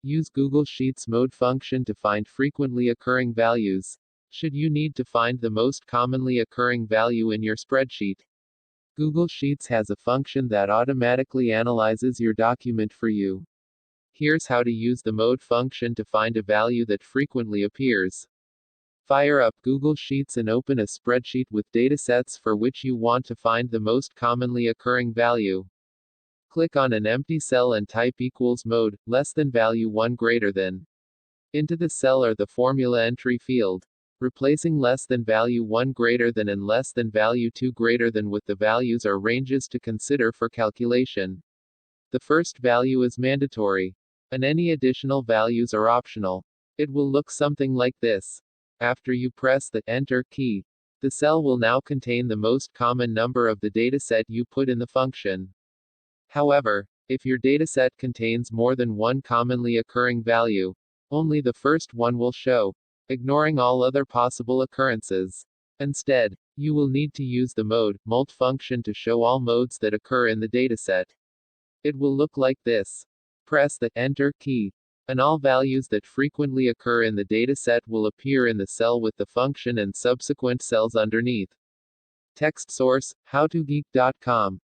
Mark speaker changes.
Speaker 1: Use Google Sheets mode function to find frequently occurring values. Should you need to find the most commonly occurring value in your spreadsheet, Google Sheets has a function that automatically analyzes your document for you. Here's how to use the mode function to find a value that frequently appears. Fire up Google Sheets and open a spreadsheet with datasets for which you want to find the most commonly occurring value. Click on an empty cell and type equals mode, less than value 1 greater than. Into the cell or the formula entry field, replacing less than value 1 greater than and less than value 2 greater than with the values or ranges to consider for calculation. The first value is mandatory, and any additional values are optional. It will look something like this. After you press the Enter key, the cell will now contain the most common number of the dataset you put in the function. However, if your dataset contains more than one commonly occurring value, only the first one will show, ignoring all other possible occurrences. Instead, you will need to use the mult function to show all modes that occur in the dataset. It will look like this. Press the Enter key, and all values that frequently occur in the dataset will appear in the cell with the function and subsequent cells underneath. Text source, howtogeek.com.